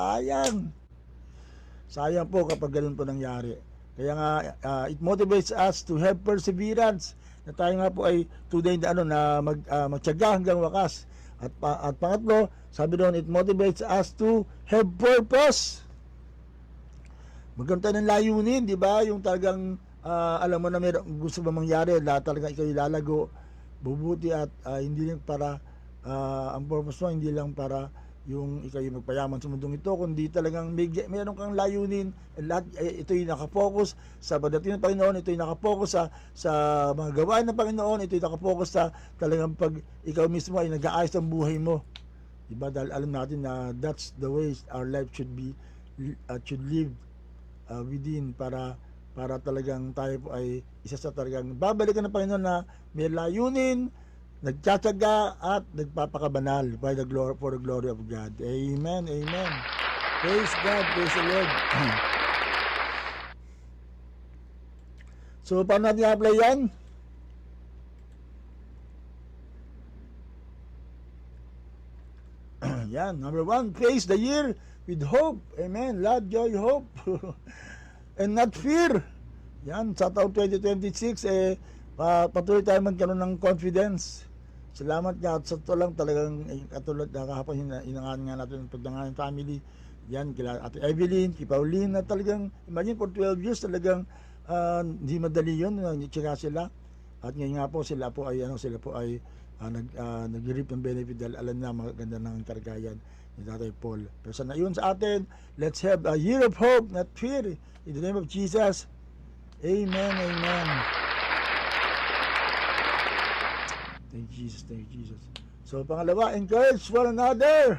Sayang po kapag ganun po nangyari. Kaya nga, it motivates us to have perseverance, na tayo nga po ay tunay na magtiyaga hanggang wakas. At pangatlo, sabi doon, it motivates us to have purpose. Magkaroon tayo ng layunin, di ba? Yung talagang, alam mo na may gusto ba mangyari, talagang ikaw ilalago, bubuti at hindi lang para, ang purpose mo, hindi lang para yung ikaw yung magpayaman sa mundong ito, kundi talagang mayroon kang layunin. Ito yung nakapokus sa pagdating ng Panginoon, ito yung nakapokus sa mga gawain ng Panginoon, ito yung nakapokus sa talagang pag ikaw mismo ay nag-aayos ang buhay mo, diba? Dahil alam natin na that's the way our life should live within, para talagang tayo po ay isa sa talagang babalikan ng Panginoon na may layunin, nagtsatsaga at nagpapakabanal for the glory of God. Amen, amen. Praise God, praise the Lord. So, paano natin i-apply yan? Yan, number 1, face the year with hope. Amen, love, joy, hope. And not fear. Yan, sa taong 2026, patuloy tayo magkaroon ng confidence. Salamat nga at sa ito lang talagang katulad na kahapon hinangaan nga natin ng pagdangan family. Yan, kila Ate Evelyn, kay Pauline, na talagang imagine for 12 years talagang hindi madali yun, tsaka sila. At ngayon nga po sila po ay nag-reap ng benefit dahil alam na maganda ng kargayan ni Tatay Paul. Pero sana yun sa atin, let's have a year of hope, not fear. In the name of Jesus, amen, amen. Thank you, Jesus. So, pangalawa, encourage one another.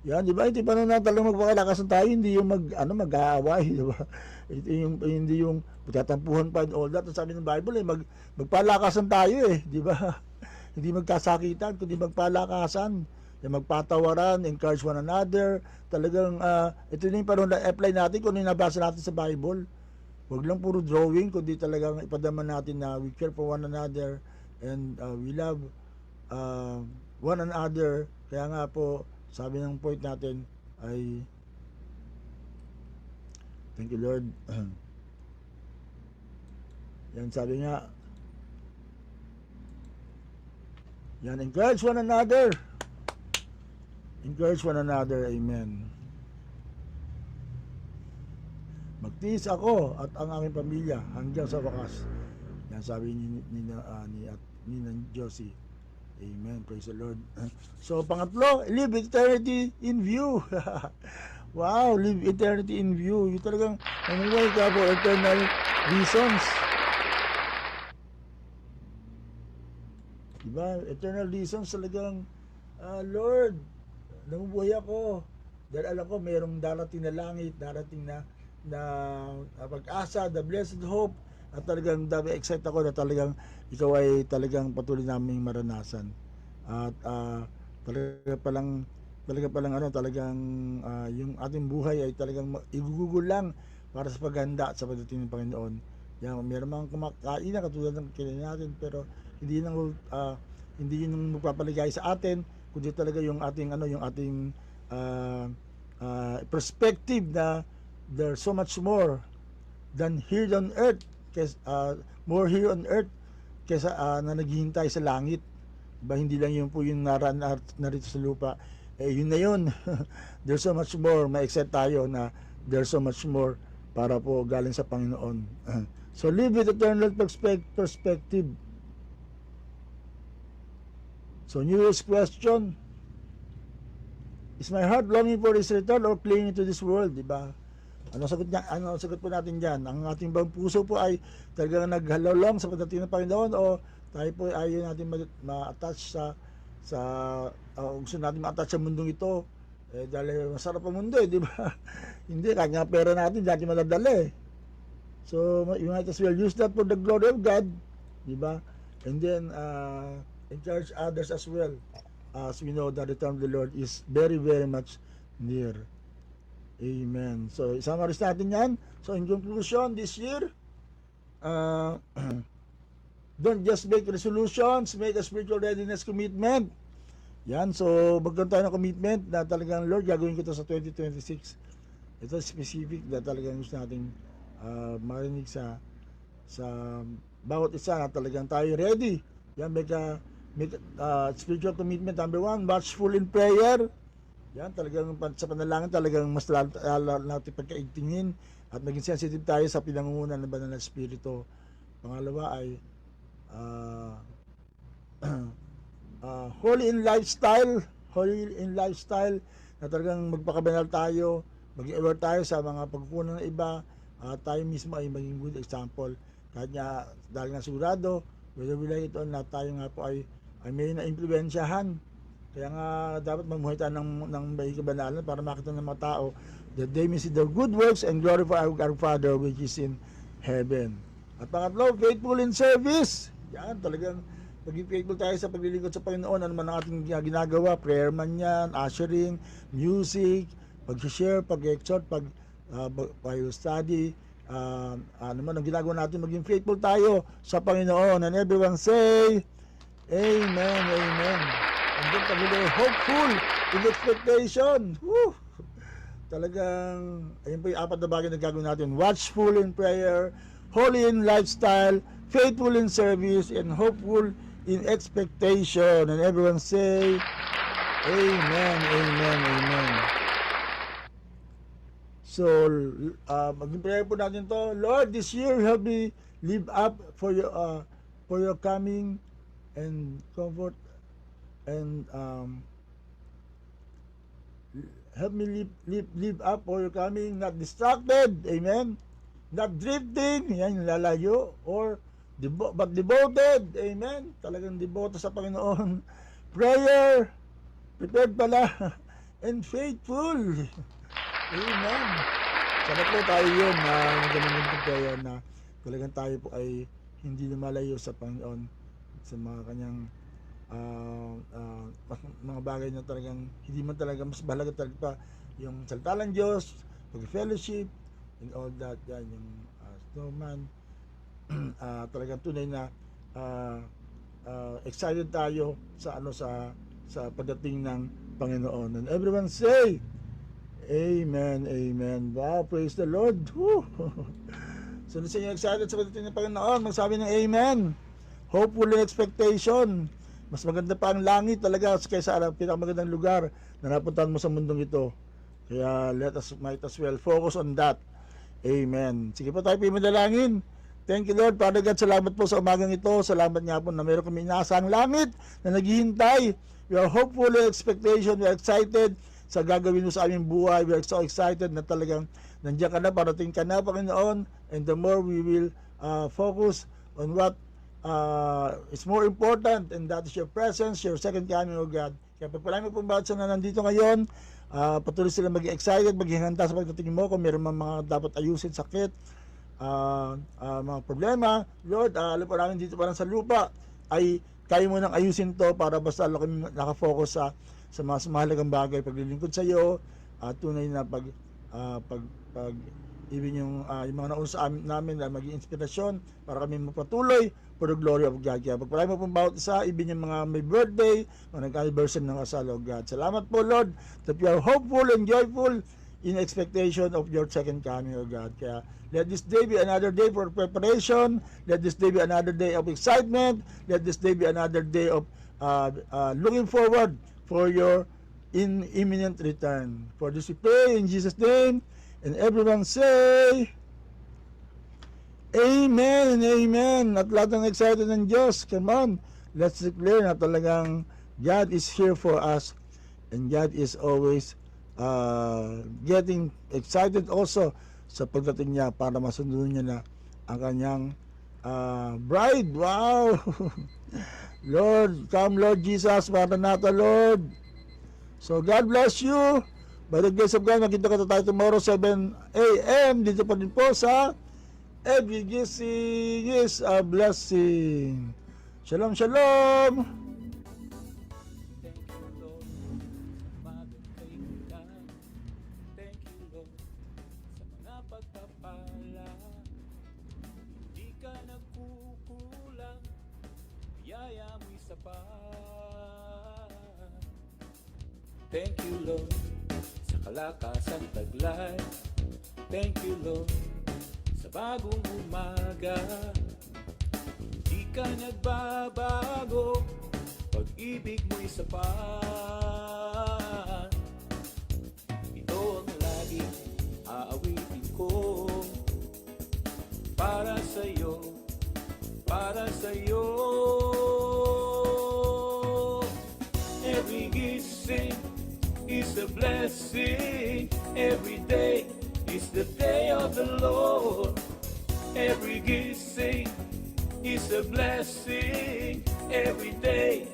Yan, di ba? Hindi pa na talagang magpakalakasan tayo, hindi yung mag-aaway, di ba? Hindi yung magtatampuhan pa and all that. Sabi ng Bible, magpalakasan tayo di ba? Hindi magkasakitan, kundi magpalakasan. Yung magpatawaran, encourage one another. Talagang, ito na yung parang apply natin kung ano yung nabasa natin sa Bible. Huwag lang puro drawing, kundi talagang ipadama natin na we care for one another. And we love one another. Kaya nga po, sabi ng point natin ay thank you, Lord. Yan, sabi nga, yan, encourage one another. Encourage one another, amen. Magtiis ako at ang aking pamilya hanggang sa wakas. Yan, sabi ni Josie. Amen. Praise the Lord. So, pangatlo, live eternity in view. Wow, live eternity in view. Yung talagang namuhay ka for eternal reasons. Diba? Eternal reasons talagang, Lord, namubuhay ako. Dahil alam ko, mayroong darating na langit, darating na pag-asa, the blessed hope, at talagang excited ako na talagang ikaw ay talagang patuloy naming maranasan. At talaga palang ano, talagang yung ating buhay ay talagang igugugol lang para sa paghanda at sa pagdating ng Panginoon. Yan, meron mga kumakain na katulad ng kinain natin, pero hindi yun ang magpapaligay sa atin, kundi talaga yung ating perspective na there's so much more than here on earth, more here on earth kaysa na naghihintay sa langit. Diba, hindi lang yun po yung narito sa lupa, yun na yun. There's so much more, ma-excite tayo na there's so much more para po galing sa Panginoon. So live with eternal perspective. So New Year's question, is my heart longing for His return or clinging to this world? Diba? Ano sagot po natin dyan? Ang ating bang puso po ay talagang naghalalong sa pagdating ng Panginoon, o tayo po ay ayaw natin ma-attach gusto natin ma-attach sa mundong ito, dahil masarap ang mundo, di ba? Hindi, kanya pera natin dati madadala eh. So you might as well use that for the glory of God, di ba? And then encourage others as well, as we know that the return of the Lord is very, very much near. Amen. So, summarize natin yan. So, in conclusion, this year, don't just make resolutions, make a spiritual readiness commitment. Yan. So, magkaroon tayo ng commitment na talagang, Lord, gagawin ko ito sa 2026. Ito specific na talagang gusto natin marinig sa bawat isa na talagang tayo ready. Yan, make spiritual commitment. Number 1, watchful in prayer. Yan, talagang sa panalangin talagang mas natin pagkaigtingin at maging sensitive tayo sa pinangungunan ng banal na Espiritu. Pangalawa ay holy in lifestyle na talagang magpakabanal tayo, maging aware tayo sa mga pagkukunan ng iba, tayo mismo ay maging good example. Kahit nga dahil nga sigurado, whether we like it or not, tayo nga po ay may na-impluensyahan. Kaya nga dapat mamuhay tayo ng may kabanalan para makita ng mga tao that they may see the good works and glorify our Father which is in heaven. At pangatlo, faithful in service. Yan, talagang maging faithful tayo sa paglilingkod sa Panginoon. Ano man ang ating ginagawa, prayer man yan, ushering, music, pag-share, pag-exhort, Bible study, ano man ang ginagawa natin, maging faithful tayo sa Panginoon. And everyone say, Amen, Amen. And then pag-huli, hopeful in expectation. Woo! Talagang, ayun po yung 4 na bagay na gagawin natin. Watchful in prayer, holy in lifestyle, faithful in service, and hopeful in expectation. And everyone say, Amen, Amen, Amen. So, maging prayer po natin to. Lord, this year help me live up for your coming and comfort, and help me live up for your coming, not distracted, amen, not drifting, yan, lalayo, but devoted, amen, talagang devoto sa Panginoon, prayer, prepared pala, and faithful, amen. Sana po tayo yun na ganun po tayo na talagang tayo po ay hindi lumalayo sa Panginoon, sa mga kanyang mga bagay na talagang hindi man talaga mas mahalaga talaga pa yung salita ng Diyos, pag-fellowship and all that. Yan, yung snowman, talagang tunay na excited tayo sa pagdating ng Panginoon. And everyone say Amen, Amen. Wow, praise the Lord. Woo! So nasa inyo excited sa pagdating ng Panginoon, magsabi ng Amen. Hopeful in expectation. Mas maganda pa ang langit talaga kaysa ang pinakamagandang lugar na napuntahan mo sa mundong ito. Kaya might as well focus on that. Amen. Sige po tayo manalangin. Thank you, Lord. Father God, salamat po sa umagang ito. Salamat nga po na meron kami inaasahang langit na naghihintay. We are hopeful in expectation. We are excited sa gagawin mo sa aming buhay. We are so excited na talagang nandiyan ka na, parating ka na, Panginoon. And the more we will focus on what is more important, and that is your presence, your second coming, O God. Kaya pagpalain mo pong bawat sana nandito ngayon, patuloy sila maging excited, maging handa sa pagdating mo kung meron mga dapat ayusin, sakit, mga problema. Lord, alam po namin dito parang sa lupa ay kaya mo nang ayusin to para basta kami nakafocus sa mas mahalagang bagay, paglilingkod sa iyo, tunay na pag even yung mga nauna sa namin na maging inspirasyon para kami mapatuloy for the glory of God. Kaya pagpalain mo pong bawat isa, even yung mga may birthday, mga nag-anniversary ng kasal, O God. Salamat po, Lord, that we are hopeful and joyful in expectation of your second coming, O God. Kaya let this day be another day for preparation. Let this day be another day of excitement. Let this day be another day of looking forward for your imminent return. For this we pray in Jesus' name. And everyone say, Amen and Amen. At lahat ng excited ng Diyos, come on, let's declare na talagang God is here for us. And God is always getting excited also sa pagdating niya para masundan niya na ang kanyang bride. Wow! Lord, come Lord Jesus, Maranatha Lord. So God bless you. By the grace of God, magkita ka tayo tomorrow 7 a.m. Dito pa din po sa Every Gising is a Blessing. Shalom, shalom! Thank you, Lord, magandang ulan. Thank you, Lord, sa mga pagpapala. Hindi ka nagkukulang, biyaya mo'y sapat. Thank you, Lord, sa kalakasan taglay. Thank you, Lord, sa bagong umaga. Di ka nagbabago, pag-ibig mo'y sapat. Ito ang lagi aawitin ko, para sa'yo, para sa'yo. Every gising is a blessing. Every day is the day of the Lord. Every gising is a blessing. Every day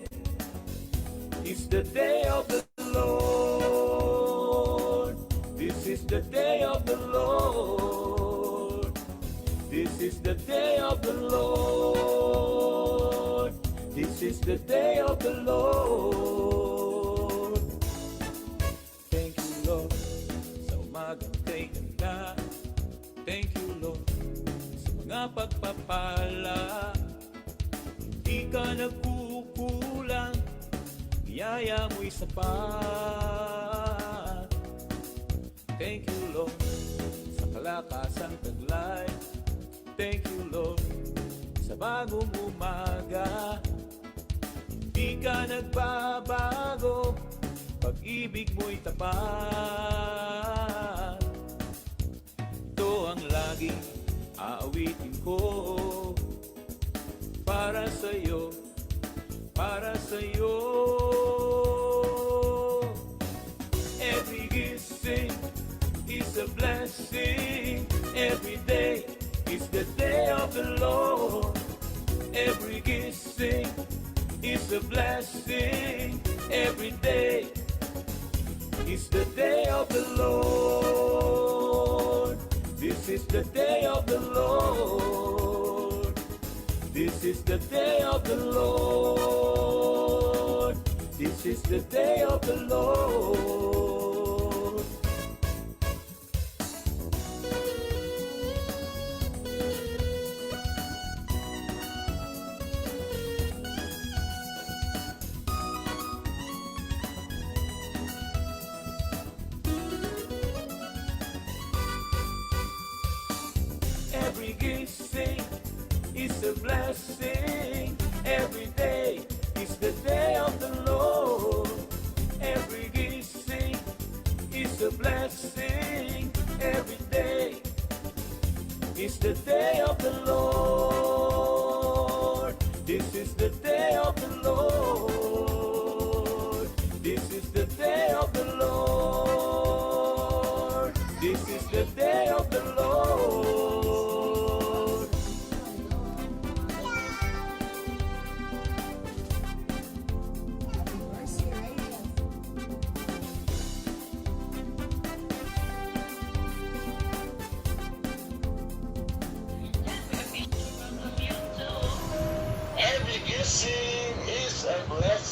is the day of the Lord. This is the day of the Lord. This is the day of the Lord. This is the day of the Lord. Thank you, Lord, sa umagang kay ganda. Thank you, Lord, sa mga pagpapala. Di ka nagkukulang, biyaya mo'y sapat. Thank you, Lord, sa kalakasang taglay. Thank you, Lord, sa bagong umaga. Di ka nagbabago, pag-ibig mo'y tapat. Ito ang laging aawitin ko, para sa'yo, para sa'yo. Every gising is a blessing. Every day is the day of the Lord. Every gising is a blessing. Every day is the day of the Lord. This is the day of the Lord. This is the day of the Lord. This is the day of the Lord. Every gising is a blessing. Every day is the day of the Lord. Every gising is a blessing. Every day is the day of the Lord. This is the day of the Lord. This is the day of the Lord. This is the day of the Lord. Every gising is a blessing.